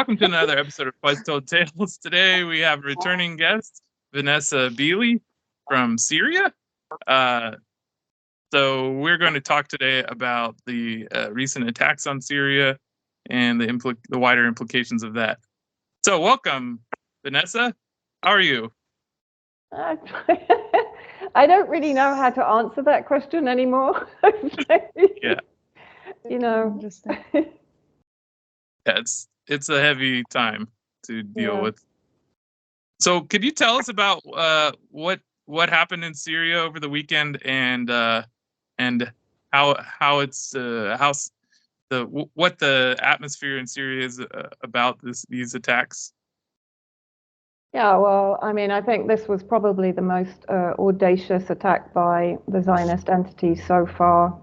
welcome to another episode of Fuzz Told Tales. Today we have returning guest, Vanessa Beely from Syria. So we're going to talk today about the recent attacks on Syria and the wider implications of that. So welcome, Vanessa. How are you? I don't really know how to answer that question anymore. Yeah. You know, Yeah, it's a heavy time to deal with. So could you tell us about what happened in Syria over the weekend and how it's what the atmosphere in Syria is about these attacks? Yeah, well, I mean, I think this was probably the most audacious attack by the Zionist entity so far,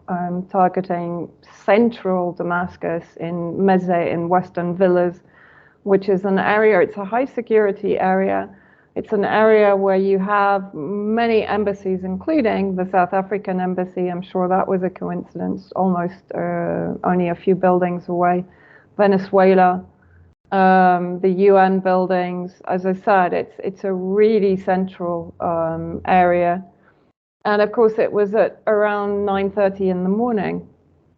targeting central Damascus in Mezeh in western villas, which is an area, it's a high security area. It's an area where you have many embassies, including the South African embassy. I'm sure that was a coincidence, almost only a few buildings away. Venezuela. The UN buildings, as I said, it's a really central area, and of course it was at around 9:30 in the morning.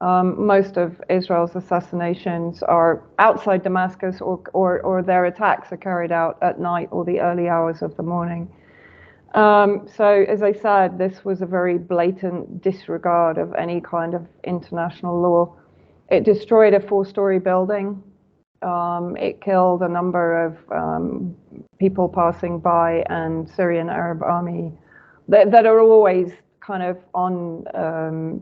Most of Israel's assassinations are outside Damascus, or their attacks are carried out at night or the early hours of the morning. So, as I said, this was a very blatant disregard of any kind of international law. It destroyed a 4-story building. It killed a number of people passing by, and Syrian Arab Army that are always kind of on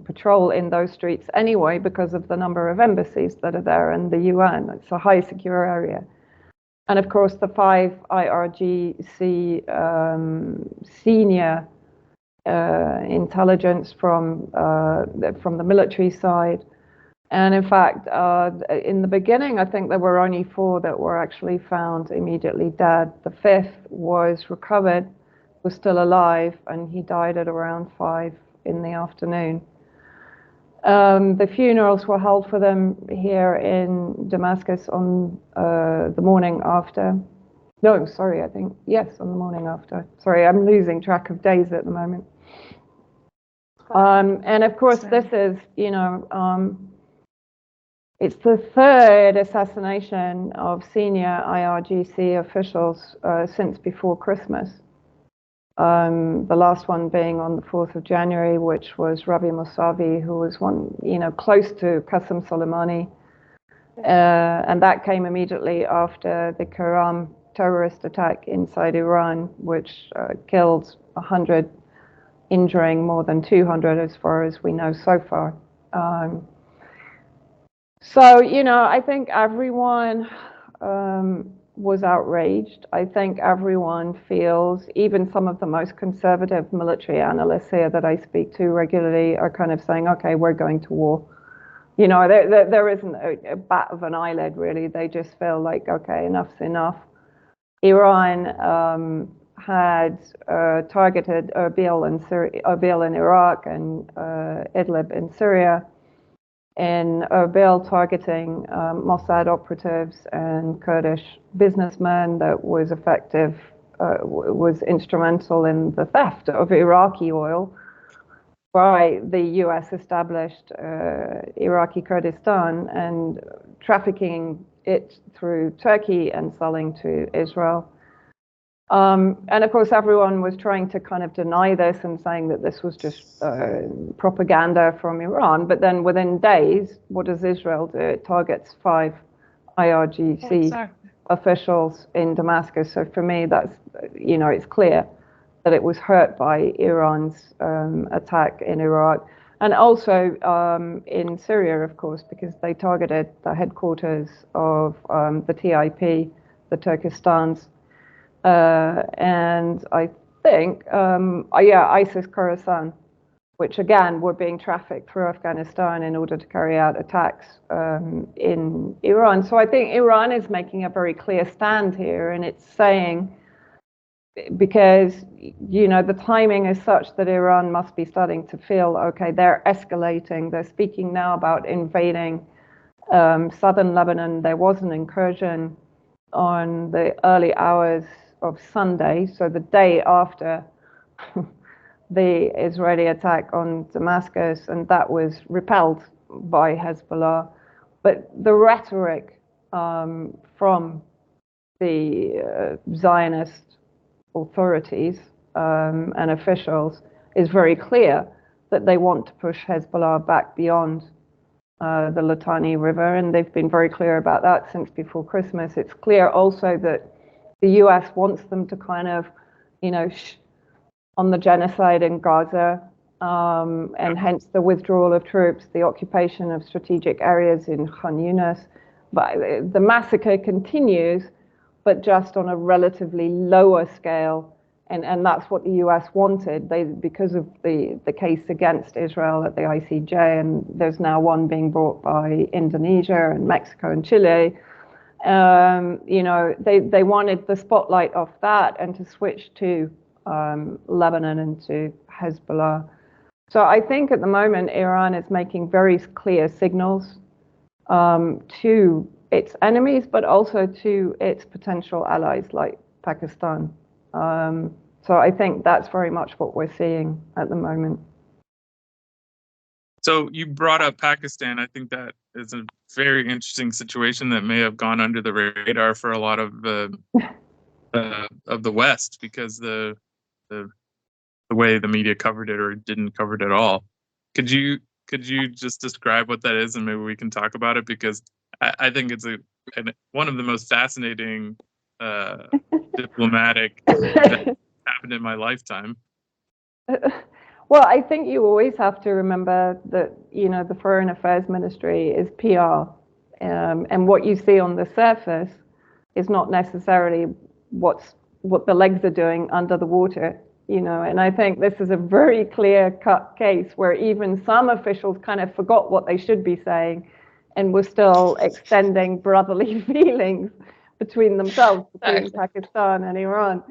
patrol in those streets anyway because of the number of embassies that are there and the UN. It's a high secure area. And of course, the 5 IRGC senior intelligence from the military side. And in fact, in the beginning, I think there were only 4 that were actually found immediately dead. The 5th was recovered, was still alive, and he died at around 5 in the afternoon. The funerals were held for them here in Damascus on the morning after. No, sorry, I think, yes, on the morning after. Sorry, I'm losing track of days at the moment. And of course, this is, you know, it's the 3rd assassination of senior IRGC officials since before Christmas. The last one being on the 4th of January, which was Rabi Mousavi, who was one, you know, close to Qasem Soleimani. And that came immediately after the Karam terrorist attack inside Iran, which killed 100, injuring more than 200 as far as we know so far. So, you know, I think everyone was outraged. I think everyone feels, even some of the most conservative military analysts here that I speak to regularly are kind of saying, okay, we're going to war. You know, there isn't a bat of an eyelid, really. They just feel like, okay, enough's enough. Iran had targeted Erbil in Iraq and Idlib in Syria. In Erbil, targeting Mossad operatives and Kurdish businessmen that was effective, was instrumental in the theft of Iraqi oil by the US established Iraqi Kurdistan and trafficking it through Turkey and selling to Israel. And of course, everyone was trying to kind of deny this and saying that this was just propaganda from Iran. But then within days, what does Israel do? It targets 5 IRGC officials in Damascus. So for me, that's, you know, it's clear that it was hurt by Iran's attack in Iraq. And also in Syria, of course, because they targeted the headquarters of the TIP, the Turkestans. And I think, ISIS Khorasan, which again were being trafficked through Afghanistan in order to carry out attacks in Iran. So I think Iran is making a very clear stand here, and it's saying, because, you know, the timing is such that Iran must be starting to feel, okay, they're escalating. They're speaking now about invading southern Lebanon. There was an incursion on the early hours of Sunday, so the day after the Israeli attack on Damascus, and that was repelled by Hezbollah. But the rhetoric from the Zionist authorities and officials is very clear that they want to push Hezbollah back beyond the Litani River, and they've been very clear about that since before Christmas. It's clear also that the US wants them to kind of, on the genocide in Gaza, and hence the withdrawal of troops, the occupation of strategic areas in Khan Yunis. But the massacre continues, but just on a relatively lower scale. And that's what the US wanted, because of the case against Israel at the ICJ, and there's now one being brought by Indonesia and Mexico and Chile. They wanted the spotlight off that and to switch to Lebanon and to Hezbollah. So I think at the moment Iran is making very clear signals to its enemies, but also to its potential allies like Pakistan. So I think that's very much what we're seeing at the moment. So you brought up Pakistan. I think that is a very interesting situation that may have gone under the radar for a lot of the West, because the way the media covered it or didn't cover it at all. Could you just describe what that is, and maybe we can talk about it, because I think it's one of the most fascinating diplomatic events happened in my lifetime. Well, I think you always have to remember that the Foreign Affairs Ministry is PR, and what you see on the surface is not necessarily what the legs are doing under the water. And I think this is a very clear-cut case where even some officials kind of forgot what they should be saying, and were still extending brotherly feelings between themselves, between Pakistan and Iran.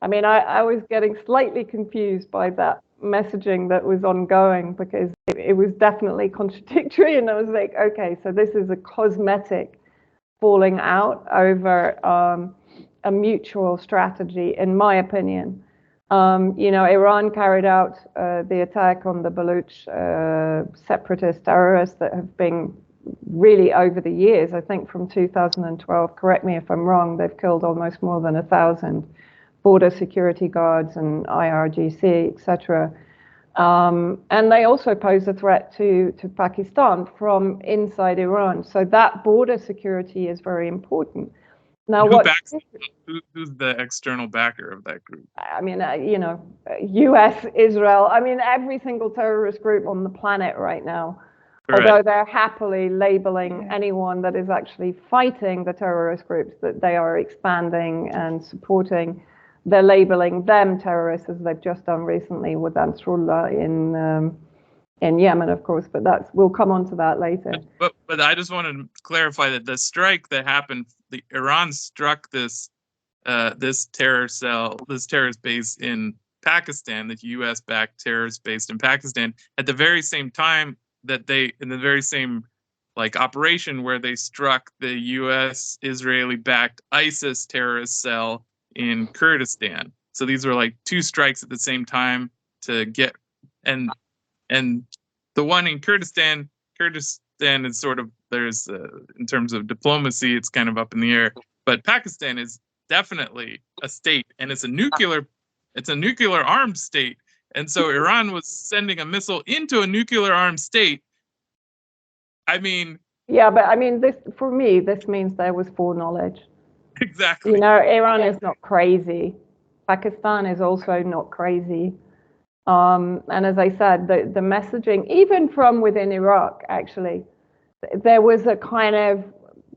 I mean, I was getting slightly confused by that messaging that was ongoing, because it was definitely contradictory, and I was like, okay, so this is a cosmetic falling out over a mutual strategy, in my opinion. Iran carried out the attack on the Baluch separatist terrorists that have been really over the years, I think from 2012, correct me if I'm wrong, they've killed almost more than 1,000 border security guards and IRGC, etc. And they also pose a threat to Pakistan from inside Iran. So that border security is very important. Now, who's the external backer of that group? I mean, US, Israel, I mean, every single terrorist group on the planet right now. Right. Although they're happily labeling anyone that is actually fighting the terrorist groups that they are expanding and supporting, they're labeling them terrorists, as they've just done recently with Ansarullah in Yemen, of course. But we'll come on to that later. But I just want to clarify that the strike that happened, Iran struck this terrorist base in Pakistan, the U.S.-backed terrorist base in Pakistan, at the very same time that in the very same operation where they struck the U.S. Israeli-backed ISIS terrorist cell in Kurdistan. So these were two strikes at the same time to get, and the one in Kurdistan is sort of, there's in terms of diplomacy, it's kind of up in the air, but Pakistan is definitely a state, and it's a nuclear armed state. And so Iran was sending a missile into a nuclear armed state. I mean, yeah, but I mean, for me, this means there was foreknowledge. Exactly. Iran is not crazy. Pakistan is also not crazy. And as I said, the messaging, even from within Iraq, actually, there was a kind of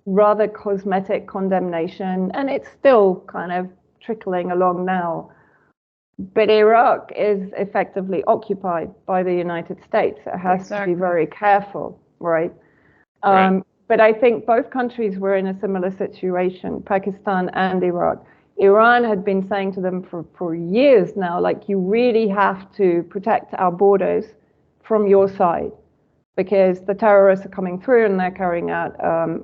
rather cosmetic condemnation, and it's still kind of trickling along now. But Iraq is effectively occupied by the United States. It has to be very careful, right? But I think both countries were in a similar situation, Pakistan and Iraq. Iran had been saying to them for years now, you really have to protect our borders from your side, because the terrorists are coming through and they're carrying out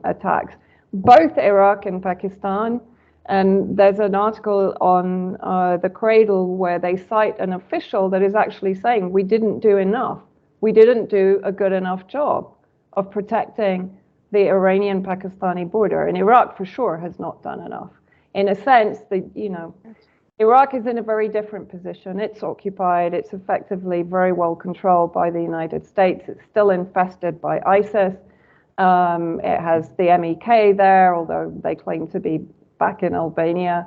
attacks. both Iraq and Pakistan. And there's an article on the Cradle where they cite an official that is actually saying we didn't do enough. We didn't do a good enough job of protecting the Iranian-Pakistani border. And Iraq for sure has not done enough. In a sense, Iraq is in a very different position. It's occupied. It's effectively very well controlled by the United States. It's still infested by ISIS. It has the MEK there, although they claim to be back in Albania.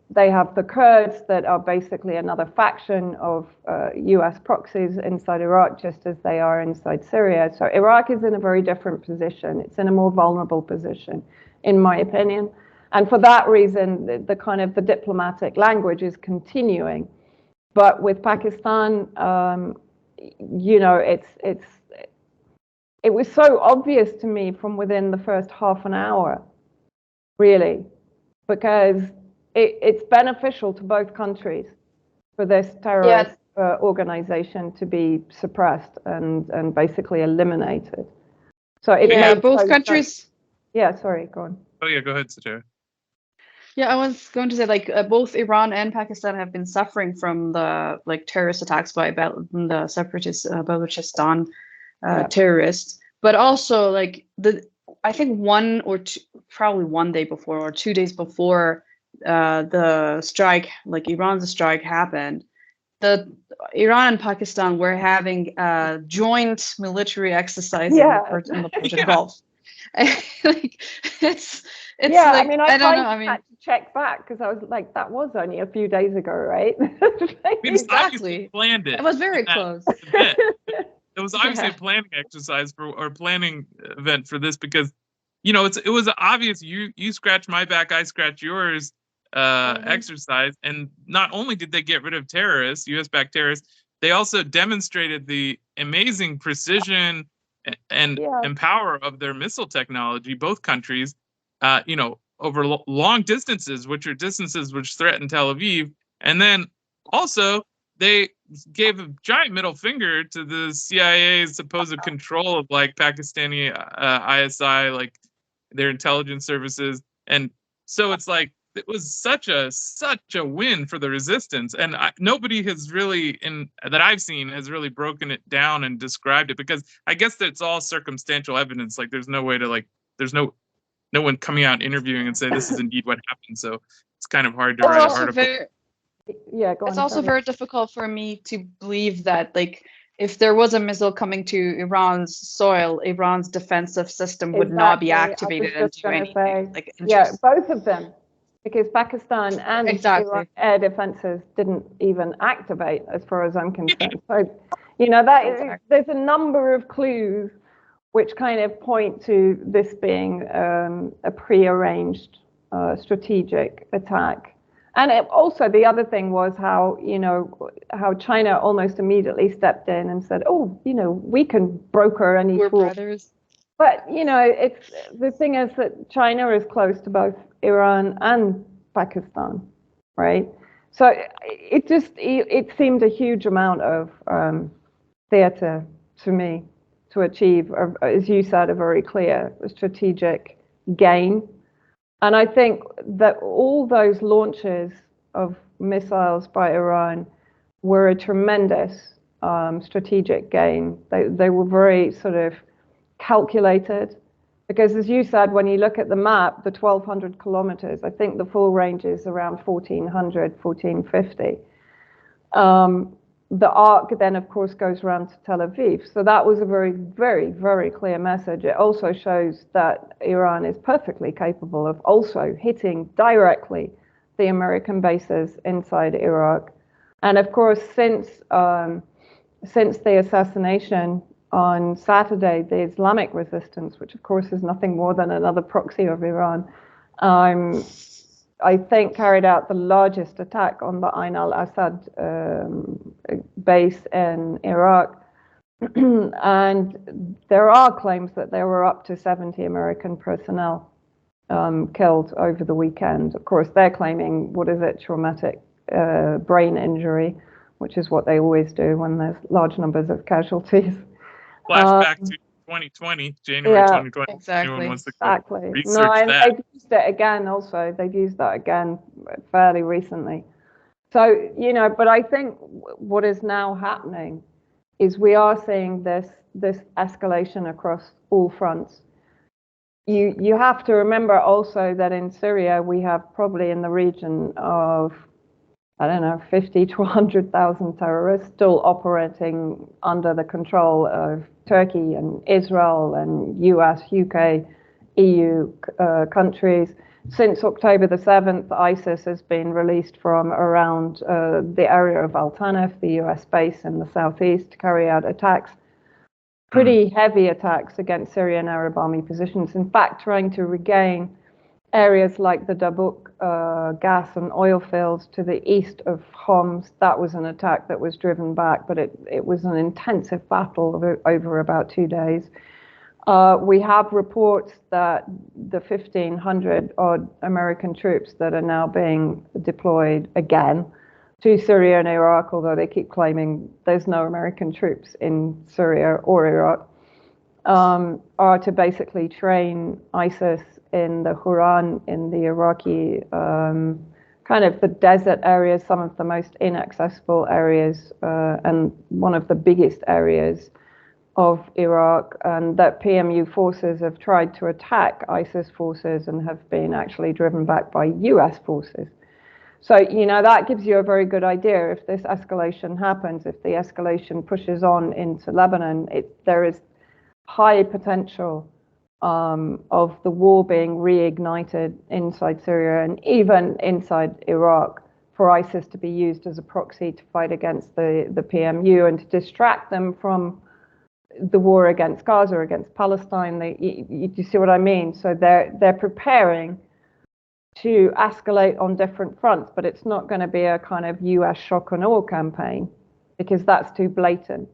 They have the Kurds that are basically another faction of US proxies inside Iraq, just as they are inside Syria. So Iraq is in a very different position. It's in a more vulnerable position, in my opinion. And for that reason, the kind of the diplomatic language is continuing. But with Pakistan, it was so obvious to me from within the first half an hour, really, because it's beneficial to both countries for this terrorist organization to be suppressed and basically eliminated. So both countries. Yeah, sorry, go on. Oh yeah, go ahead, Satara. Yeah, I was going to say both Iran and Pakistan have been suffering from the terrorist attacks by the separatist Balochistan terrorists, but also I think probably 1 day before or 2 days before the strike, Iran's strike happened, Iran and Pakistan were having a joint military exercise in the Persian Gulf. I don't know. I mean, had to check back because I was like, that was only a few days ago, right? Exactly. Planned it. It was very close. It was obviously a planning exercise or planning event for this because, it was obvious you scratch my back, I scratch yours exercise. And not only did they get rid of terrorists, US-backed terrorists, they also demonstrated the amazing precision and power of their missile technology, both countries, over long distances, which are distances which threaten Tel Aviv. And then also they gave a giant middle finger to the CIA's supposed control of Pakistani ISI, their intelligence services. And so it's it was such a win for the resistance. And nobody has really, that I've seen, has really broken it down and described it, because I guess that it's all circumstantial evidence. There's no way to there's no one coming out interviewing and say this is indeed what happened. So it's kind of hard to write an article. Go on. It's also very difficult for me to believe that if there was a missile coming to Iran's soil, Iran's defensive system would not be activated and do anything. Both of them, because Pakistan and Iran air defenses didn't even activate, as far as I'm concerned. So, there's a number of clues which kind of point to this being a prearranged strategic attack. And also the other thing was how China almost immediately stepped in and said, we can broker any We're brothers. But, it's the thing is that China is close to both Iran and Pakistan, right? So it seemed a huge amount of theater to me to achieve, as you said, a very clear strategic gain. And I think that all those launches of missiles by Iran were a tremendous strategic gain. They were very sort of calculated, because as you said, when you look at the map, the 1,200 kilometers, I think the full range is around 1,400, 1,450. The arc then, of course, goes around to Tel Aviv. So that was a very, very, very clear message. It also shows that Iran is perfectly capable of also hitting directly the American bases inside Iraq. And of course, since the assassination on Saturday, the Islamic resistance, which of course is nothing more than another proxy of Iran, I think carried out the largest attack on the Ain al-Assad base in Iraq. And there are claims that there were up to 70 American personnel killed over the weekend. Of course, they're claiming, traumatic brain injury, which is what they always do when there's large numbers of casualties. Flashback to 2020, January Yeah, 2020. exactly. Anyone wants to go exactly. research No, and that. they've used it again also. They've used that again fairly recently. So, you know, but I think what is now happening is we are seeing this escalation across all fronts. You have to remember also that in Syria we have probably in the region of, I don't know, 50 to 100,000 terrorists still operating under the control of Turkey and Israel and US, UK, EU countries. Since October the 7th, ISIS has been released from around the area of Al Tanf, the US base in the southeast, to carry out attacks, pretty heavy attacks against Syrian Arab army positions. In fact, trying to regain areas like the Dabuk gas and oil fields to the east of Homs. That was an attack that was driven back, but it was an intensive battle over about 2 days. We have reports that the 1,500 odd American troops that are now being deployed again to Syria and Iraq, although they keep claiming there's no American troops in Syria or Iraq, are to basically train ISIS in the Huran, in the Iraqi kind of the desert areas, some of the most inaccessible areas, and one of the biggest areas of Iraq, and that PMU forces have tried to attack ISIS forces and have been actually driven back by US forces. So, you know, that gives you a very good idea. If this escalation happens, if the escalation pushes on into Lebanon, there is high potential of the war being reignited inside Syria and even inside Iraq for ISIS to be used as a proxy to fight against the PMU and to distract them from the war against Gaza, against Palestine. You see what I mean? So they're preparing to escalate on different fronts, but it's not going to be a kind of US shock and awe campaign because that's too blatant.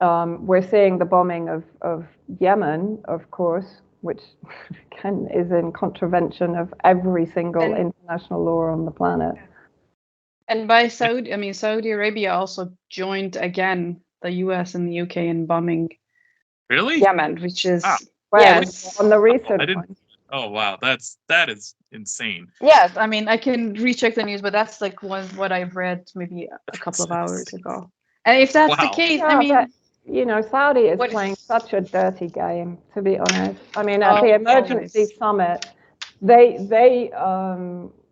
We're seeing the bombing of Yemen, of course, which again is in contravention of every single international law on the planet. And by Saudi Arabia also joined again the US and the UK in bombing Yemen, which is yes, on the recent one. Oh wow, that is insane. Yes, I mean I can recheck the news, but that's like what I've read maybe a couple of hours ago. And if that's the case, I mean, you know, Saudi is playing such a dirty game, to be honest. I mean, at the emergency summit, they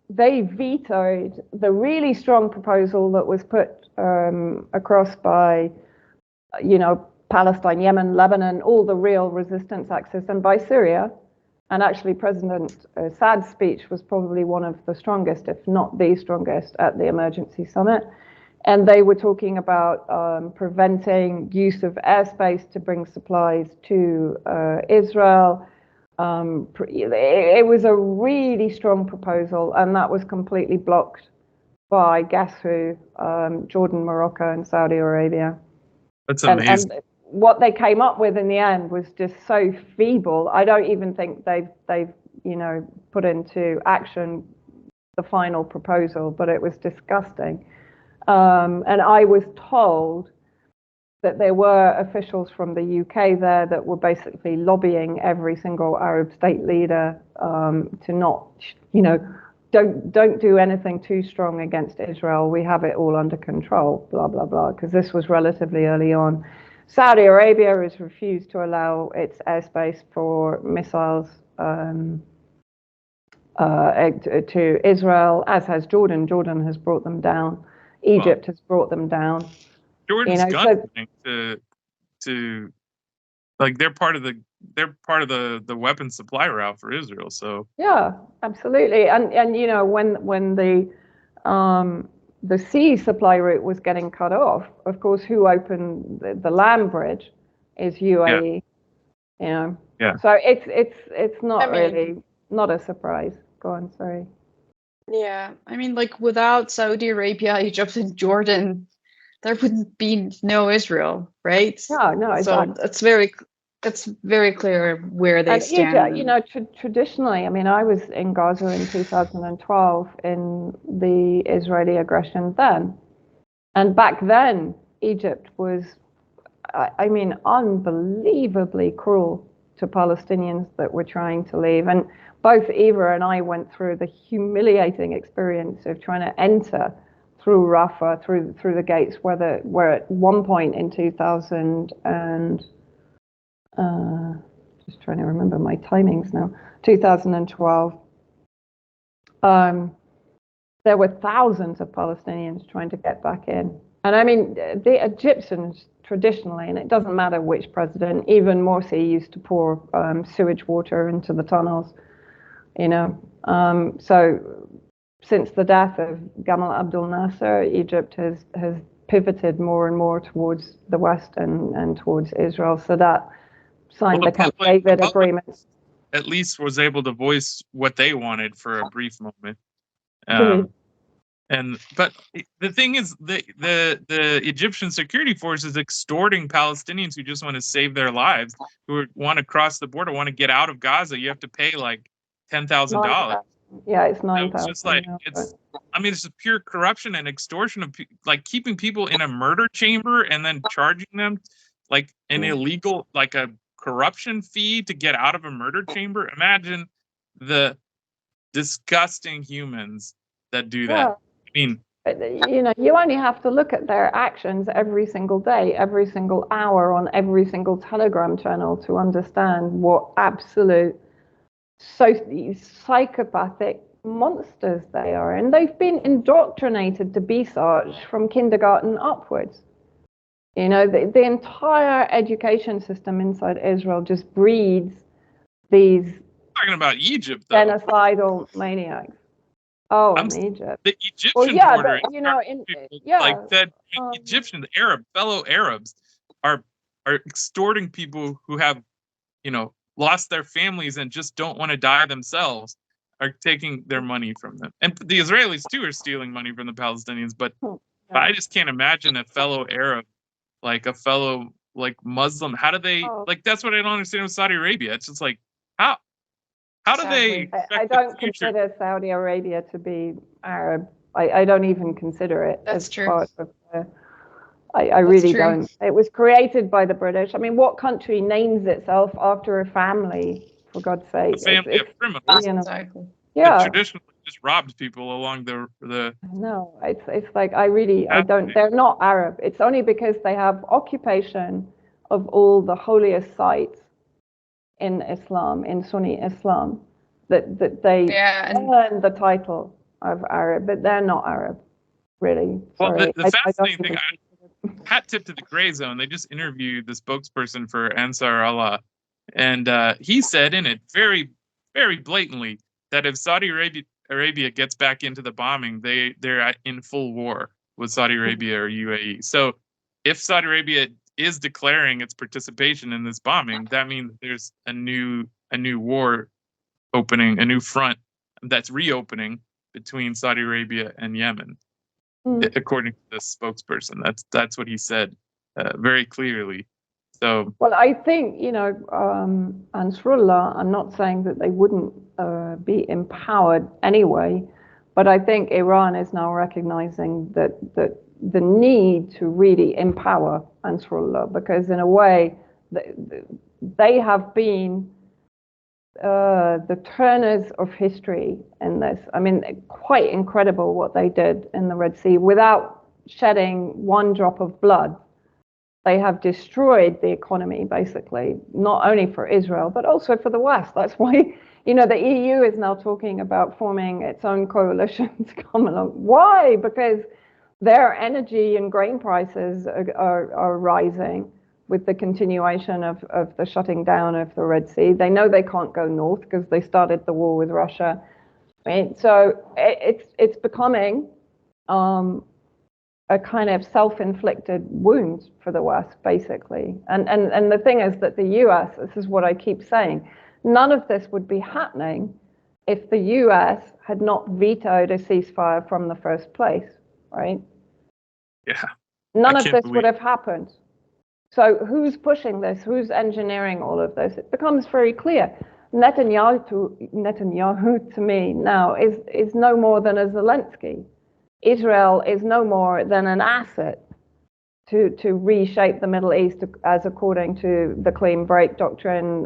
vetoed the really strong proposal that was put across by, you know, Palestine, Yemen, Lebanon, all the real resistance axis, and by Syria. And actually, President Assad's speech was probably one of the strongest, if not the strongest, at the emergency summit. And they were talking about preventing use of airspace to bring supplies to Israel. It was a really strong proposal, and that was completely blocked by, guess who? Jordan, Morocco, and Saudi Arabia. That's amazing. And what they came up with in the end was just so feeble. I don't even think they've you know, put into action the final proposal, but it was disgusting. And I was told that there were officials from the UK there that were basically lobbying every single Arab state leader to not, you know, don't do anything too strong against Israel. We have it all under control, blah, blah, blah, because this was relatively early on. Saudi Arabia has refused to allow its airspace for missiles to Israel, as has Jordan. Jordan has brought them down. Egypt has brought them down. Jordan's gunning to like they're part of the weapon supply route for Israel. So yeah, absolutely. And you know, when the sea supply route was getting cut off, of course, who opened the land bridge is UAE. You know. Yeah. So it's not really not a surprise. Go on, sorry. Yeah, I mean, like without Saudi Arabia, Egypt, and Jordan, there wouldn't be no Israel, right? No, exactly. So it's very clear where they stand. Egypt, you know, traditionally, I mean, I was in Gaza in 2012 in the Israeli aggression then, and back then Egypt was I mean, unbelievably cruel to Palestinians that were trying to leave. And both Eva and I went through the humiliating experience of trying to enter through Rafah, through the gates, where at one point in 2000 and just trying to remember my timings now, 2012, there were thousands of Palestinians trying to get back in. And I mean, the Egyptians traditionally, and it doesn't matter which president, even Morsi used to pour sewage water into the tunnels, you know. So since the death of Gamal Abdel Nasser, Egypt has pivoted more and more towards the West and towards Israel. So that signed the Camp David agreement. At least was able to voice what they wanted for a brief moment. But the thing is, the Egyptian security force is extorting Palestinians who just want to save their lives, who want to cross the border, want to get out of Gaza. You have to pay like $10,000. Yeah, it's 9,000. It's just like I mean, it's just pure corruption and extortion of like keeping people in a murder chamber and then charging them like an illegal, like a corruption fee to get out of a murder chamber. Imagine the disgusting humans that do that. Yeah. I mean, you know, you only have to look at their actions every single day, every single hour on every single Telegram channel to understand what absolute psychopathic monsters they are. And they've been indoctrinated to be such from kindergarten upwards. You know, the entire education system inside Israel just breeds these talking about Egypt, though. Genocidal maniacs. Oh, in Egypt. The Egyptian border, but, you know, like that Egyptian fellow Arabs are extorting people who have, you know, lost their families and just don't want to die themselves, are taking their money from them. And the Israelis too are stealing money from the Palestinians, but I just can't imagine a fellow Arab, like a fellow like Muslim. How do they like? That's what I don't understand with Saudi Arabia. It's just like how do they? I don't consider Saudi Arabia to be Arab. I don't even consider it as part of I really don't. It was created by the British. I mean, what country names itself after a family, for God's sake? A family of criminals. You know, Exactly. Yeah. Traditionally just robbed people along the. No, it's like I don't. They're not Arab. It's only because they have occupation of all the holiest sites in Islam, in Sunni Islam, that they earn the title of Arab, but they're not Arab, really. Well, the fascinating thing, hat tip to the Gray Zone, they just interviewed the spokesperson for Ansar Allah, and he said in it very, very blatantly that if Saudi Arabia gets back into the bombing, they're in full war with Saudi Arabia or UAE. So if Saudi Arabia is declaring its participation in this bombing, that means there's a new war opening, a new front that's reopening between Saudi Arabia and Yemen, according to this spokesperson. That's what he said very clearly. So, well, I think, you know, Ansarullah, I'm not saying that they wouldn't be empowered anyway, but I think Iran is now recognizing that the need to really empower Ansarullah, because in a way they have been the turners of history in this. I mean, quite incredible what they did in the Red Sea without shedding one drop of blood. They have destroyed the economy, basically, not only for Israel, but also for the West. That's why, you know, the EU is now talking about forming its own coalition to come along. Why? Because their energy and grain prices are rising with the continuation of the shutting down of the Red Sea. They know they can't go north because they started the war with Russia. Right? So it's becoming a kind of self-inflicted wound for the West, basically. And the thing is that the US, this is what I keep saying, none of this would be happening if the US had not vetoed a ceasefire from the first place, right? Yeah. None of this would have happened. So who's pushing this? Who's engineering all of this? It becomes very clear. Netanyahu to me now is no more than a Zelensky. Israel is no more than an asset to reshape the Middle East as according to the clean break doctrine,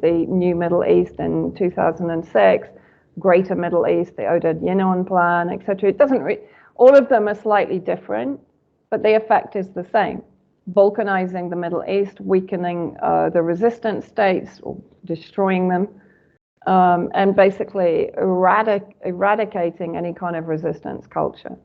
the new Middle East in 2006, Greater Middle East, the Oded-Yinon plan, etc. It doesn't. All of them are slightly different, but the effect is the same: balkanizing the Middle East, weakening the resistant states, or destroying them, and basically eradicating any kind of resistance culture.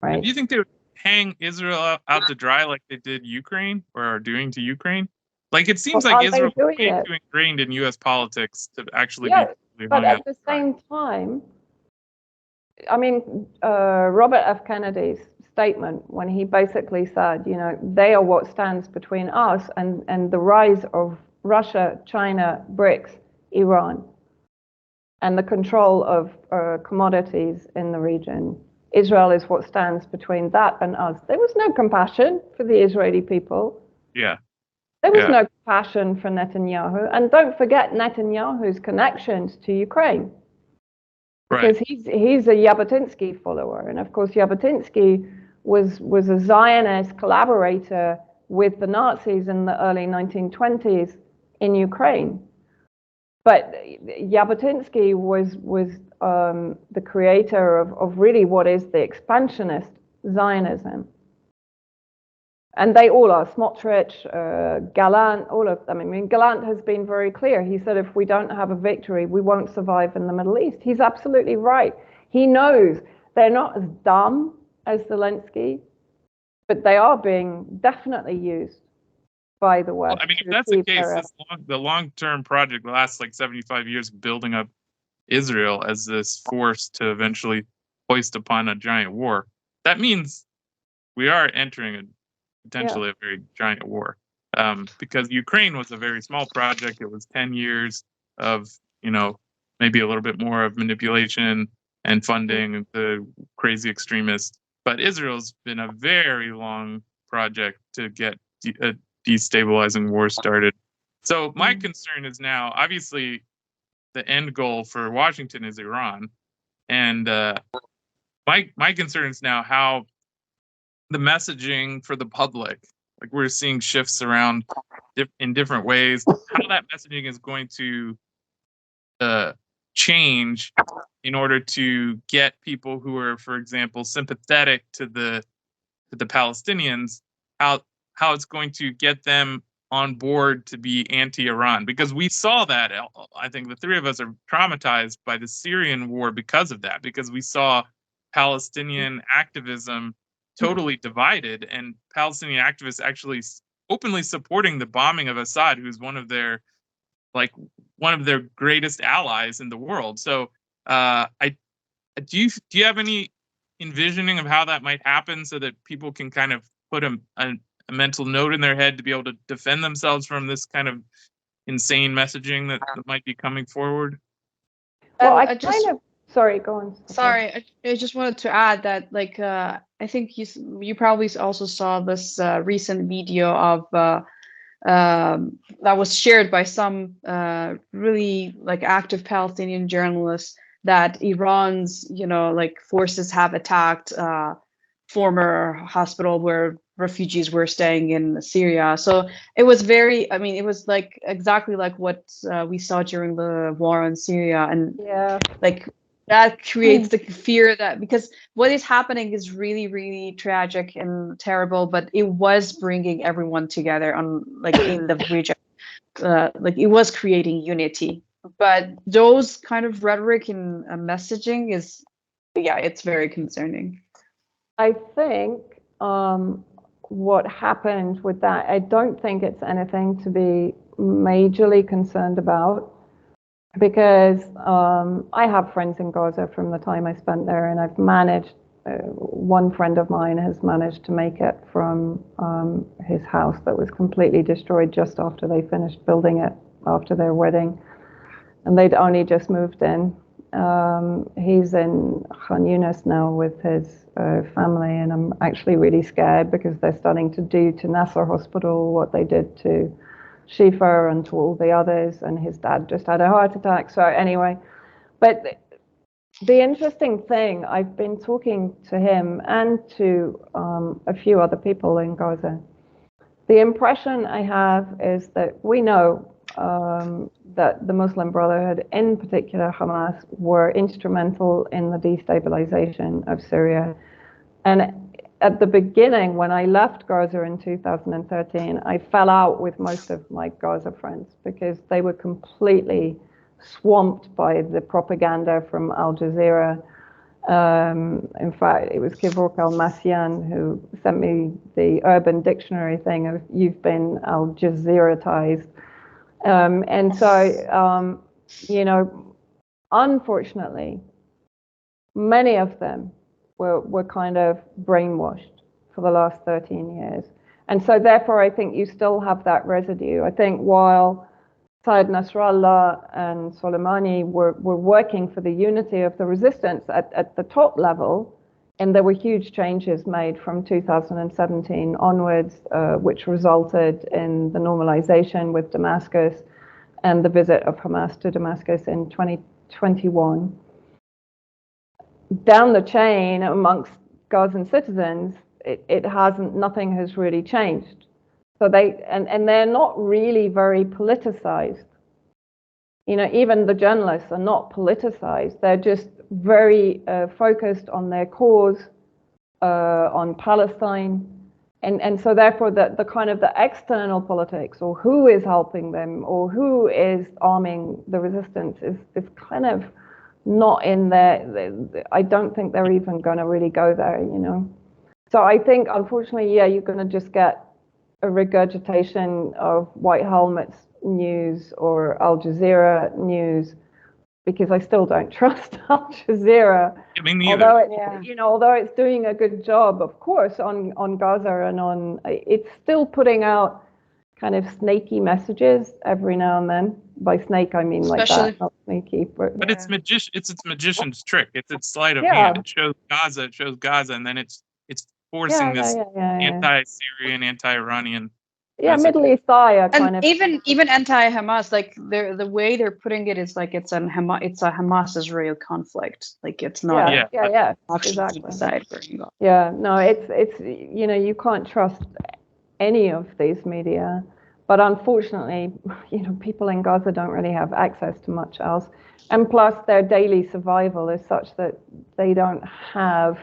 Right? Do you think they would hang Israel out to dry like they did Ukraine, or are doing to Ukraine? Like, it seems like Israel is way too ingrained in U.S. politics to actually be but hung out at the to dry. same time, I mean, Robert F. Kennedy's statement when he basically said, you know, they are what stands between us and the rise of Russia, China, BRICS, Iran, and the control of commodities in the region. Israel is what stands between that and us. There was no compassion for the Israeli people. Yeah. There was no compassion for Netanyahu. And don't forget Netanyahu's connections to Ukraine. Because he's a Jabotinsky follower. And of course, Jabotinsky was a Zionist collaborator with the Nazis in the early 1920s in Ukraine. But Jabotinsky was the creator of really what is the expansionist Zionism. And they all are, Smotrich, Gallant, all of them. I mean, Gallant has been very clear. He said, if we don't have a victory, we won't survive in the Middle East. He's absolutely right. He knows they're not as dumb as Zelensky, but they are being definitely used by the West. Well, I mean, if that's the case, the long-term project lasts like 75 years of building up Israel as this force to eventually hoist upon a giant war. That means we are entering potentially a very giant war, because Ukraine was a very small project. It was 10 years of, you know, maybe a little bit more of manipulation and funding the crazy extremists. But Israel's been a very long project to get a destabilizing war started. So my concern is now, obviously, the end goal for Washington is Iran, and my concern is now how the messaging for the public, like we're seeing shifts around in different ways, how that messaging is going to change in order to get people who are, for example, sympathetic to the Palestinians, how it's going to get them on board to be anti-Iran. Because we saw that, I think the three of us are traumatized by the Syrian war because of that, because we saw Palestinian activism totally divided, and Palestinian activists actually openly supporting the bombing of Assad, who's one of their greatest allies in the world. So do you have any envisioning of how that might happen, so that people can kind of put a mental note in their head to be able to defend themselves from this kind of insane messaging that might be coming forward? Well, sorry, go on. Sorry, I just wanted to add that, like, I think you probably also saw this recent video of that was shared by some really like active Palestinian journalists, that Iran's, you know, like forces have attacked former hospital where refugees were staying in Syria. So it was very, I mean, it was like exactly like what we saw during the war in Syria, and like that creates the fear that, because what is happening is really, really tragic and terrible, but it was bringing everyone together on, like, in the region, like it was creating unity. But those kind of rhetoric and messaging is, it's very concerning. I think what happened with that, I don't think it's anything to be majorly concerned about, because I have friends in Gaza from the time I spent there, and I've managed, one friend of mine has managed to make it from his house that was completely destroyed just after they finished building it after their wedding, and they'd only just moved in. He's in Khan Yunis now with his family, and I'm actually really scared because they're starting to do to Nasser Hospital what they did to Shifa and to all the others, and his dad just had a heart attack. So anyway, but the interesting thing, I've been talking to him and to a few other people in Gaza. The impression I have is that we know that the Muslim Brotherhood, in particular Hamas, were instrumental in the destabilization of Syria. And at the beginning, when I left Gaza in 2013, I fell out with most of my Gaza friends because they were completely swamped by the propaganda from Al Jazeera. In fact, it was Kevork Al-Masyan who sent me the Urban Dictionary thing of "you've been Al Jazeera-tized." And so, you know, unfortunately, many of them were kind of brainwashed for the last 13 years. And so therefore, I think you still have that residue. I think while Said Nasrallah and Soleimani were working for the unity of the resistance at the top level, and there were huge changes made from 2017 onwards, which resulted in the normalization with Damascus and the visit of Hamas to Damascus in 2021. Down the chain amongst Gazan citizens, nothing has really changed. So and they're not really very politicized. You know, even the journalists are not politicized. They're just very focused on their cause, on Palestine. And so therefore the kind of the external politics, or who is helping them, or who is arming the resistance is kind of not in there. I don't think they're even going to really go there, you know. So I think, unfortunately, yeah, you're going to just get a regurgitation of White Helmets news or Al Jazeera news, because I still don't trust Al Jazeera. Me neither. Although you know, although it's doing a good job, of course, on Gaza and on, it's still putting out kind of snaky messages every now and then. By snake, I mean like that, not sneaky. But it's its magician's trick. It's its sleight of hand. It shows Gaza, and then it's forcing this anti-Syrian, anti-Iranian. Yeah, Middle East eye are kind of, even anti-Hamas, like the way they're putting it is like it's a Hamas-Israel conflict. Like it's not exactly. Decide where you go. Yeah, no, it's you know, you can't trust any of these media, but unfortunately, you know, people in Gaza don't really have access to much else, and plus their daily survival is such that they don't have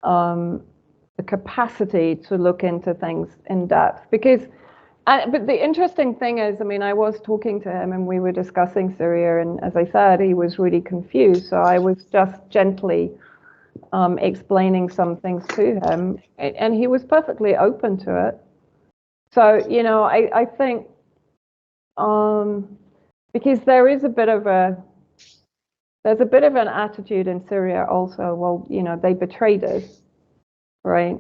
the capacity to look into things in depth. But the interesting thing is, I mean, I was talking to him and we were discussing Syria, and as I said, he was really confused. So I was just gently explaining some things to him, and he was perfectly open to it. So, you know, I think because there's a bit of an attitude in Syria also. Well, you know, they betrayed us. Right,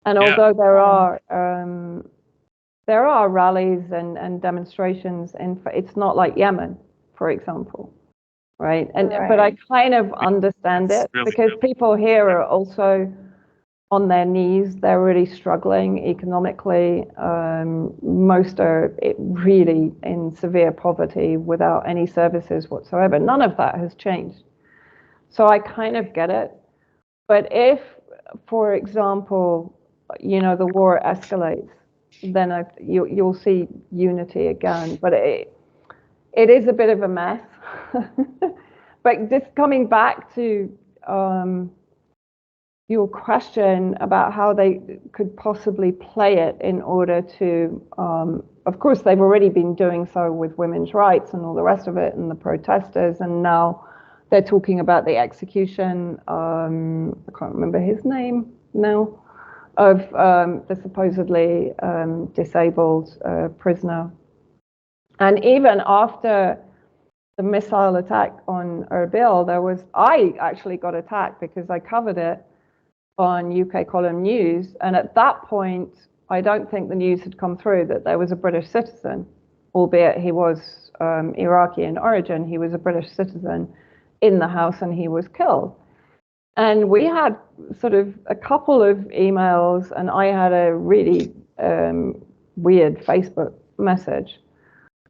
and although there are rallies and demonstrations, it's not like Yemen, for example, right? But I kind of understand it, because people here are also on their knees. They're really struggling economically. Most are really in severe poverty without any services whatsoever. None of that has changed, so I kind of get it. But if, for example, you know, the war escalates, then you'll see unity again. But it is a bit of a mess. But just coming back to your question about how they could possibly play it in order to, of course, they've already been doing so with women's rights and all the rest of it, and the protesters, and now they're talking about the execution, I can't remember his name now, of the supposedly disabled prisoner. And even after the missile attack on Erbil, I actually got attacked because I covered it on UK Column News. And at that point, I don't think the news had come through that there was a British citizen, albeit he was Iraqi in origin. He was a British citizen in the house, and he was killed. And we had sort of a couple of emails, and I had a really weird Facebook message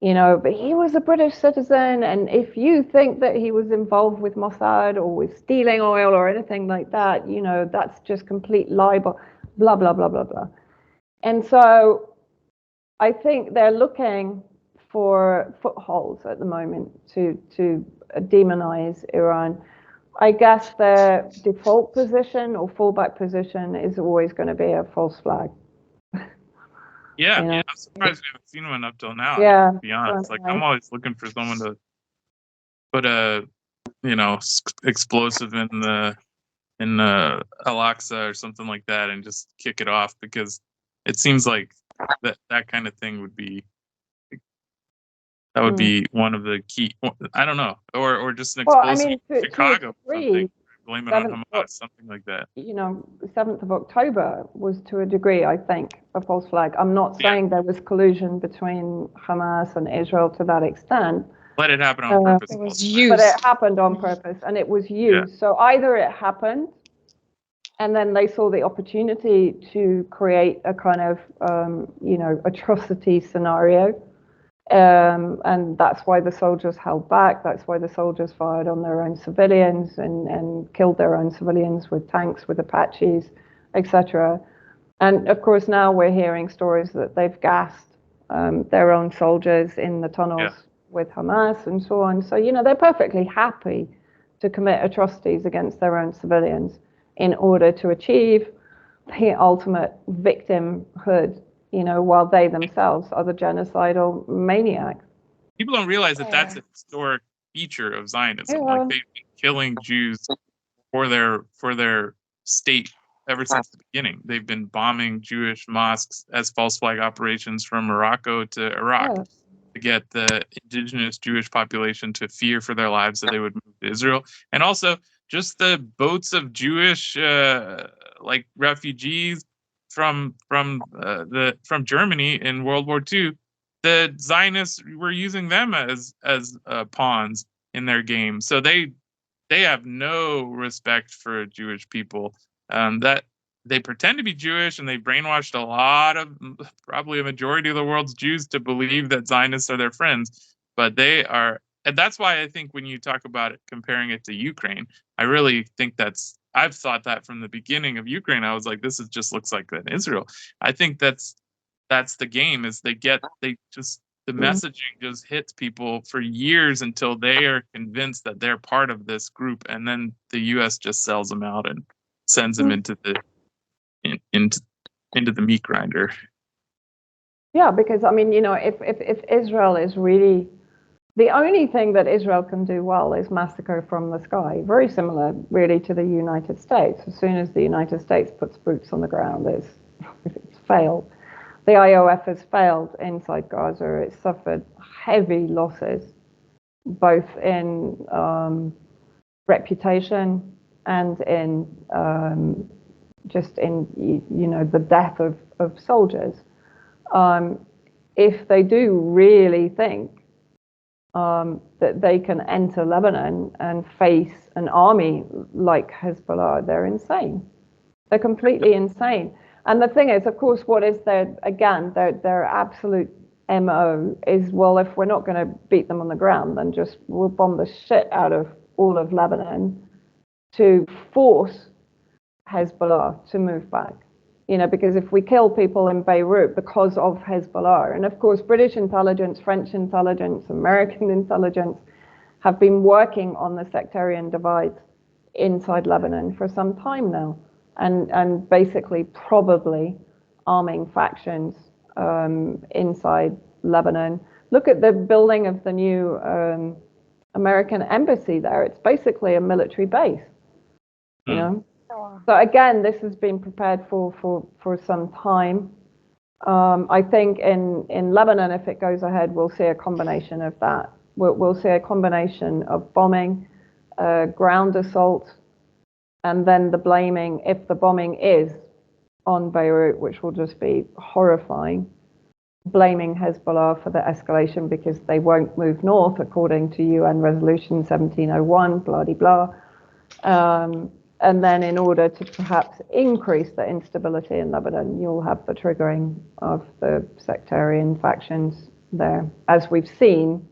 But he was a British citizen, and if you think that he was involved with Mossad or with stealing oil or anything like that, that's just complete libel, blah, blah, blah, blah, blah. And so I think they're looking for footholds at the moment to demonize Iran. I guess their default position or fallback position is always going to be a false flag. Yeah, I'm surprised we haven't seen one up till now. Yeah, to be honest, I'm always looking for someone to put a explosive in the Al-Aqsa or something like that and just kick it off, because it seems like that kind of thing would be one of the key. I don't know, or just an explosive in Chicago, something. Blame it on Hamas, something like that. 7th of October was, to a degree, I think, a false flag. I'm not saying there was collusion between Hamas and Israel to that extent. Let it happen on purpose. It was used. But it happened on purpose, and it was used. Yeah. So either it happened, and then they saw the opportunity to create a kind of, atrocity scenario. And that's why the soldiers held back. That's why the soldiers fired on their own civilians and killed their own civilians with tanks, with Apaches, etc. And of course, now we're hearing stories that they've gassed their own soldiers in the tunnels with Hamas and so on. So, they're perfectly happy to commit atrocities against their own civilians in order to achieve the ultimate victimhood, while they themselves are the genocidal maniacs. People don't realize that that's a historic feature of Zionism. Like, they've been killing Jews for their state ever since the beginning. They've been bombing Jewish mosques as false flag operations from Morocco to Iraq to get the indigenous Jewish population to fear for their lives, so they would move to Israel. And also just the boats of Jewish refugees from Germany in World War II. The Zionists were using them as pawns in their game. So they have no respect for Jewish people. That they pretend to be Jewish, and they brainwashed probably a majority of the world's Jews to believe that Zionists are their friends. But they are, and that's why I think when you talk about it, comparing it to Ukraine, I really think I've thought that from the beginning of Ukraine. I was like, this just looks like Israel. I think that's the game, is the messaging just hits people for years until they are convinced that they're part of this group, and then the U.S. just sells them out and sends them into the meat grinder. Yeah, because if Israel is really, the only thing that Israel can do well is massacre from the sky. Very similar, really, to the United States. As soon as the United States puts boots on the ground, it's failed. The IOF has failed inside Gaza. It's suffered heavy losses, both in reputation and in the death of soldiers. If they do really think that they can enter Lebanon and face an army like Hezbollah, they're insane. They're completely insane. And the thing is, of course, what is their absolute MO is, well, if we're not going to beat them on the ground, then we'll bomb the shit out of all of Lebanon to force Hezbollah to move back. Because if we kill people in Beirut because of Hezbollah, and of course, British intelligence, French intelligence, American intelligence have been working on the sectarian divides inside Lebanon for some time now, and basically probably arming factions inside Lebanon. Look at the building of the new American embassy there. It's basically a military base, So again, this has been prepared for some time. I think in Lebanon, if it goes ahead, we'll see a combination of that. We'll see a combination of bombing, ground assault, and then the blaming, if the bombing is on Beirut, which will just be horrifying, blaming Hezbollah for the escalation because they won't move north according to UN Resolution 1701, blah-de-blah. And then in order to perhaps increase the instability in Lebanon, you'll have the triggering of the sectarian factions there, as we've seen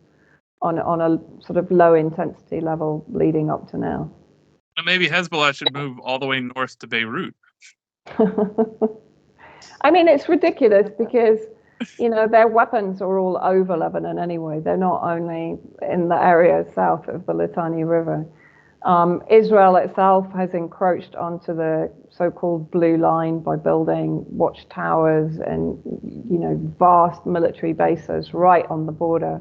on a sort of low intensity level leading up to now. Maybe Hezbollah should move all the way north to Beirut. I mean, it's ridiculous because, you know, their weapons are all over Lebanon anyway. They're not only in the area south of the Litani River. Israel itself has encroached onto the so-called blue line by building watchtowers and, you know, vast military bases right on the border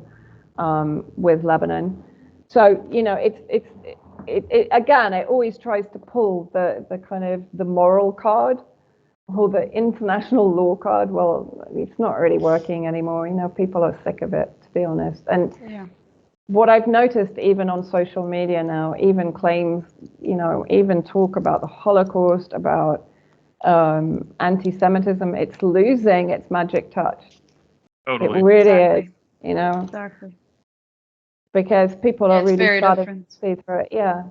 with Lebanon. So, you know, it again, it always tries to pull the kind of the moral card or the international law card. Well, it's not really working anymore. You know, people are sick of it, to be honest. And Yeah. what I've noticed even on social media now, even claims, you know, even talk about the Holocaust, about anti-Semitism, it's losing its magic touch. Totally. It really Exactly. is, you know, Exactly. because people Yeah, are it's really very starting different. to see through it. Yeah.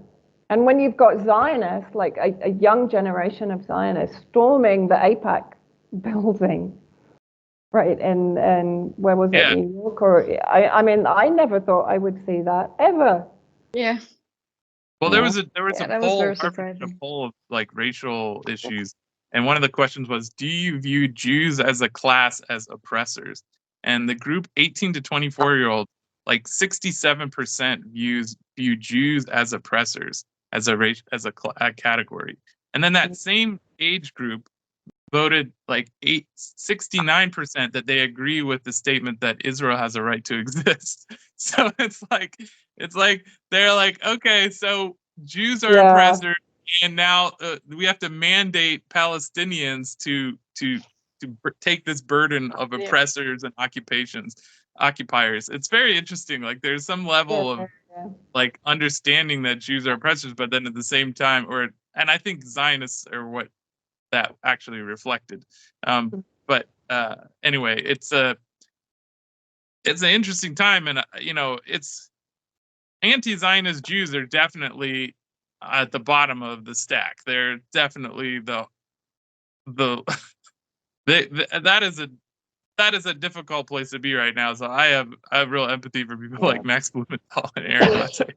And when you've got Zionists, like a young generation of Zionists storming the AIPAC building, right, and where was it, Yeah. New York? Or I mean, I never thought I would see that ever. Yeah. Well, there was a Yeah, that was poll, very Harvard did a surprising. poll of like racial issues, and one of the questions was, "Do you view Jews as a class as oppressors?" And the group 18 to 24-year-old, like 67% view Jews as oppressors, as a category, and then that same age group voted like 69% that they agree with the statement that Israel has a right to exist. So it's like they're like, okay, so Jews are Yeah. oppressors, and now we have to mandate Palestinians to take this burden of oppressors and occupiers. It's very interesting. Like there's some level of like understanding that Jews are oppressors, but then at the same time, and I think Zionists are what that actually reflected. But anyway, it's an interesting time, and you know, it's anti-Zionist Jews are definitely at the bottom of the stack. They're definitely the that is a difficult place to be right now. So I have real empathy for people like Max Blumenthal and Aaron Latte.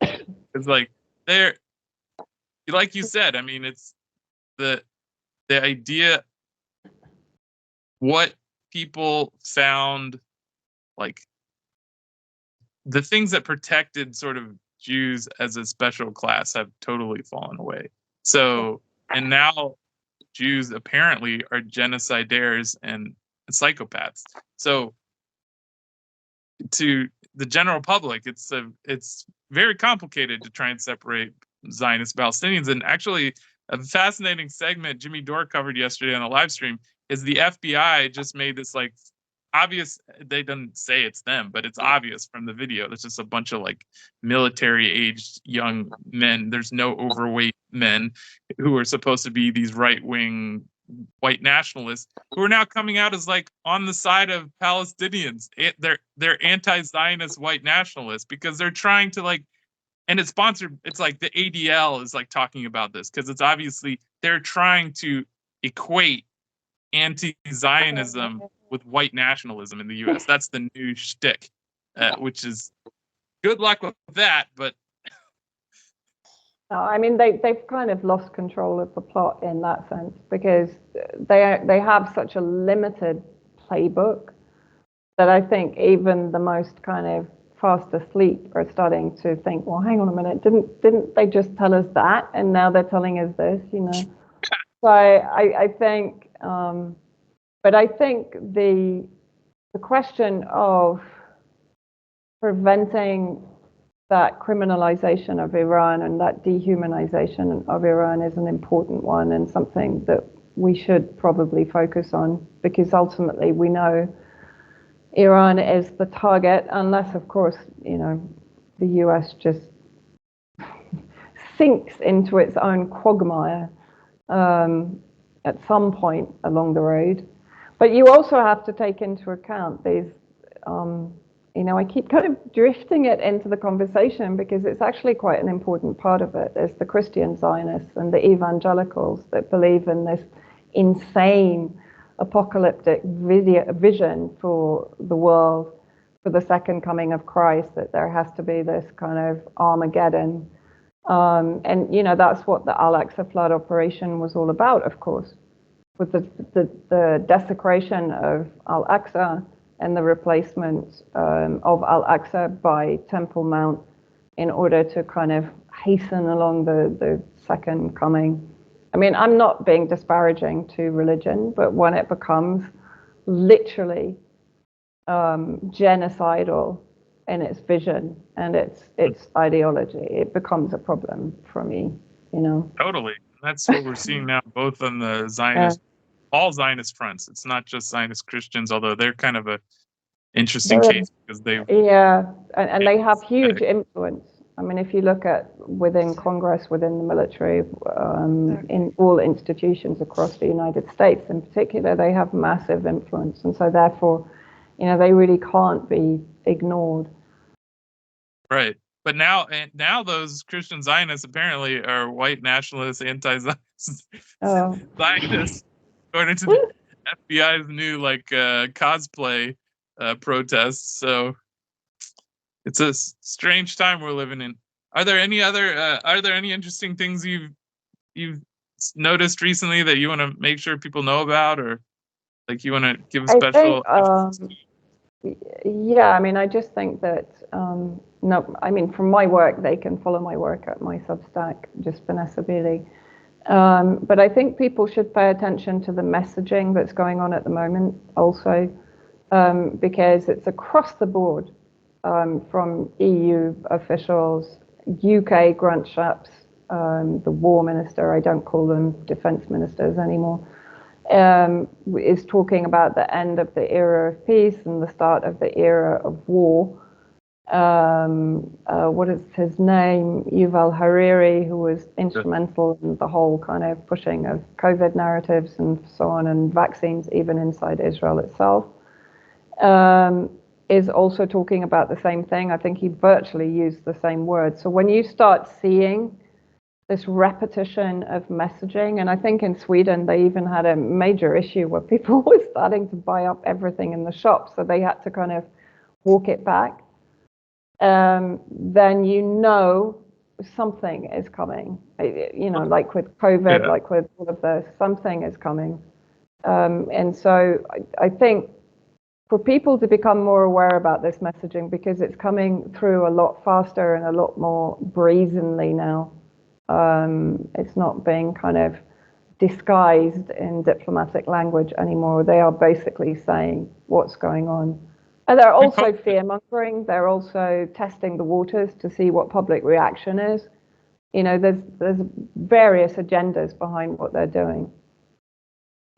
It's like they're, like you said, I mean, it's the idea, what people found, like the things that protected sort of Jews as a special class have totally fallen away. So, and now Jews apparently are genocidaires and psychopaths. So to the general public, it's very complicated to try and separate Zionist Palestinians. And actually, a fascinating segment Jimmy Dore covered yesterday on a live stream is the FBI just made this like obvious, they didn't say it's them, but it's obvious from the video. There's just a bunch of like military aged young men. There's no overweight men who are supposed to be these right-wing white nationalists who are now coming out as like on the side of Palestinians. They're anti-Zionist white nationalists because they're trying to like, and it's sponsored, it's like the ADL is like talking about this because it's obviously they're trying to equate anti-Zionism with white nationalism in the US. That's the new shtick, which is good luck with that, but no, I mean they've kind of lost control of the plot in that sense because they have such a limited playbook that I think even the most kind of fast asleep are starting to think, well, hang on a minute, didn't they just tell us that and now they're telling us this, you know? So I think, but I think the question of preventing that criminalization of Iran and that dehumanization of Iran is an important one and something that we should probably focus on because ultimately we know Iran is the target unless, of course, you know, the US just sinks into its own quagmire at some point along the road. But you also have to take into account these, you know, I keep kind of drifting it into the conversation because it's actually quite an important part of it. There's the Christian Zionists and the evangelicals that believe in this insane apocalyptic vision for the world for the second coming of Christ, that there has to be this kind of Armageddon. And, you know, that's what the Al-Aqsa flood operation was all about, of course, with the desecration of Al-Aqsa and the replacement of Al-Aqsa by Temple Mount in order to kind of hasten along the second coming. I mean, I'm not being disparaging to religion, but when it becomes literally genocidal in its vision and its ideology, it becomes a problem for me, you know. Totally. That's what we're seeing now, both on the Zionist, all Zionist fronts. It's not just Zionist Christians, although they're kind of a interesting case because they and they have huge influence. I mean, if you look at within Congress, within the military, in all institutions across the United States in particular, they have massive influence, and so therefore, you know, they really can't be ignored. Right. But now those Christian Zionists apparently are white nationalists, anti-Zionists, Zionists, according to the FBI's new cosplay protests. So it's a strange time we're living in. Are there any interesting things you've noticed recently that you want to make sure people know about, or like you want to give a special? Yeah, I mean, I just think that no, I mean, from my work, they can follow my work at my Substack, just Vanessa Beeley. But I think people should pay attention to the messaging that's going on at the moment also, because it's across the board, from EU officials, UK grunt chaps, the war minister, I don't call them defense ministers anymore, is talking about the end of the era of peace and the start of the era of war. What is his name? Yuval Hariri, who was instrumental in the whole kind of pushing of COVID narratives and so on, and vaccines even inside Israel itself, is also talking about the same thing. I think he virtually used the same words. So when you start seeing this repetition of messaging, and I think in Sweden they even had a major issue where people were starting to buy up everything in the shop, so they had to kind of walk it back. Then you know something is coming. You know, like with COVID, like with all of this, something is coming. And so I think for people to become more aware about this messaging, because it's coming through a lot faster and a lot more brazenly now. It's not being kind of disguised in diplomatic language anymore. They are basically saying what's going on. And they're also fear-mongering. They're also testing the waters to see what public reaction is. You know, there's various agendas behind what they're doing.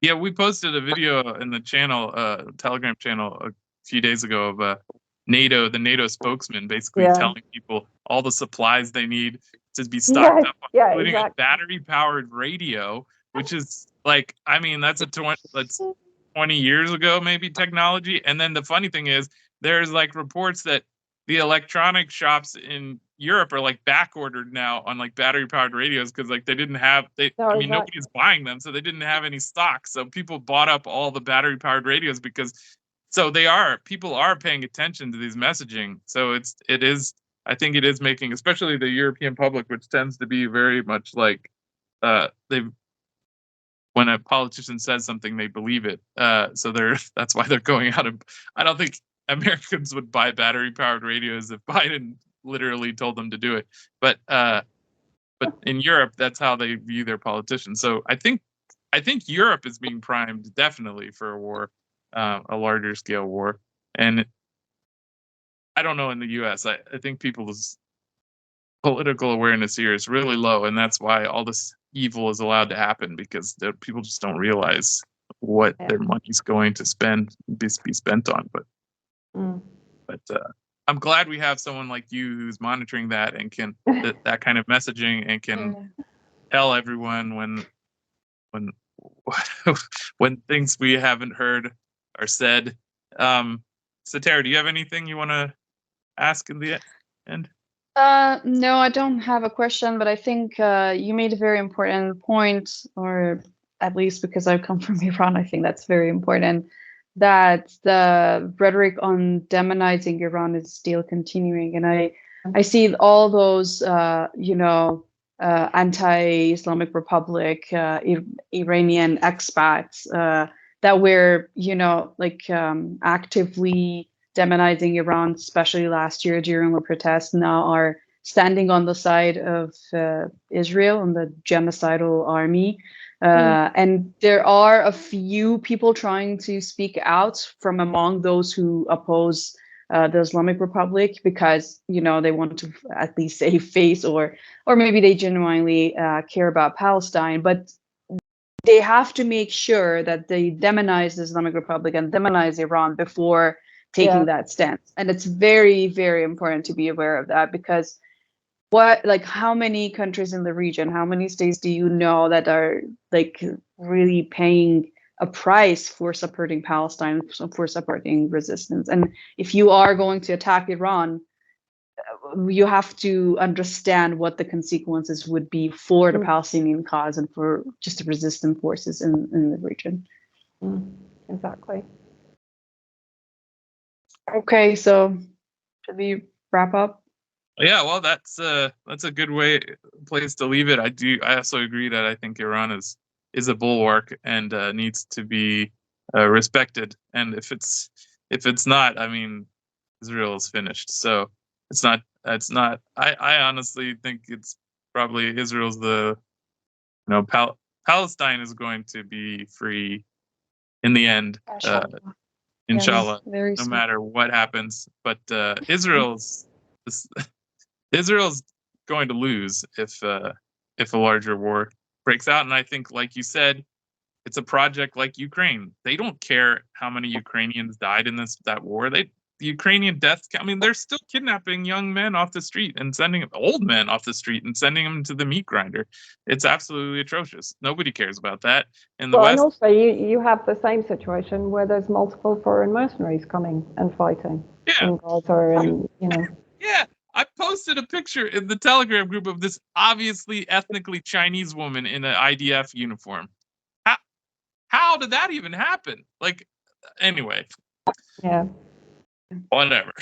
Yeah, we posted a video in the channel, Telegram channel, a few days ago of the NATO spokesman basically telling people all the supplies they need to be stocked up, including a battery-powered radio, which is like, I mean, that's 20 years ago, maybe technology. And then the funny thing is, there's like reports that the electronic shops in Europe are like back ordered now on like battery powered radios because like they didn't have nobody's buying them, so they didn't have any stock. So people bought up all the battery powered radios because people are paying attention to these messaging. So I think it is making, especially the European public, which tends to be very much like when a politician says something, they believe it. So that's why they're going out of. I don't think Americans would buy battery-powered radios if Biden literally told them to do it. But in Europe, that's how they view their politicians. So I think Europe is being primed definitely for a war, a larger scale war. And I don't know in the U.S. I think people's political awareness here is really low, and that's why all this evil is allowed to happen, because people just don't realize what their money's going to be spent on. But I'm glad we have someone like you who's monitoring that and can that kind of messaging and can tell everyone when things we haven't heard are said. So Tara, do you have anything you want to ask in the end? No, I don't have a question, but I think you made a very important point, or at least because I come from Iran, I think that's very important, that the rhetoric on demonizing Iran is still continuing, and I see all those anti-Islamic Republic Iranian expats that were actively demonizing Iran, especially last year during the protests, now are standing on the side of Israel and the genocidal army. And there are a few people trying to speak out from among those who oppose the Islamic Republic, because they want to at least save face, or maybe they genuinely care about Palestine. But they have to make sure that they demonize the Islamic Republic and demonize Iran before taking that stance. And it's very, very important to be aware of that, because how many countries in the region, how many states do you know that are really paying a price for supporting Palestine, for supporting resistance? And if you are going to attack Iran, you have to understand what the consequences would be for the Palestinian cause and for just the resistant forces in the region. Exactly. Okay, so should we wrap up? Yeah, well, that's a good place to leave it. I also agree that I think Iran is a bulwark and needs to be respected. And if it's not, I mean, Israel is finished. So it's not. I honestly think it's probably Israel's Palestine is going to be free in the end. Inshallah, no matter what happens. But Israel's going to lose if a larger war breaks out. And I think, like you said, it's a project like Ukraine. They don't care how many Ukrainians died in that war. The Ukrainian deaths, I mean, they're still kidnapping young men off the street and sending old men off the street and sending them to the meat grinder. It's absolutely atrocious. Nobody cares about that in the West. And also you have the same situation where there's multiple foreign mercenaries coming and fighting in Gaza, and Yeah, I posted a picture in the Telegram group of this obviously ethnically Chinese woman in an IDF uniform. How did that even happen? Anyway. Yeah. Whatever.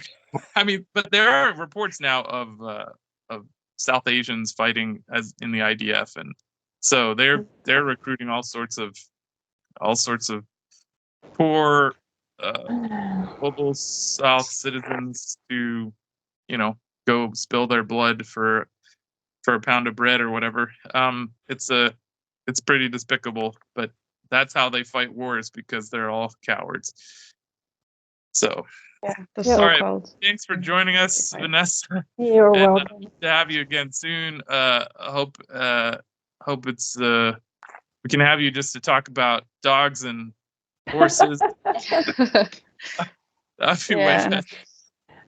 I mean, but there are reports now of South Asians fighting as in the IDF, and so they're recruiting all sorts of poor global South citizens to go spill their blood for a pound of bread or whatever. It's pretty despicable, but that's how they fight wars, because they're all cowards. So all right, thanks for joining us, Vanessa. You're welcome. To have you again soon. Hope it's we can have you just to talk about dogs and horses. That'd be way better.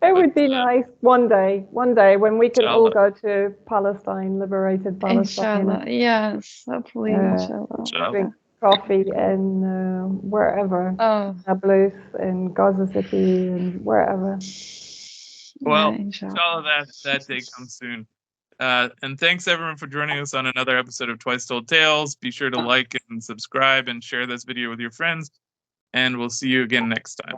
It would be nice one day when we can all go to Palestine, liberated Palestine. Inshallah, yes, hopefully, inshallah. Drink coffee and wherever, Nablus and Gaza City and wherever. Well, inshallah that day comes soon. And thanks everyone for joining us on another episode of Twice Told Tales. Be sure to like and subscribe and share this video with your friends. And we'll see you again next time.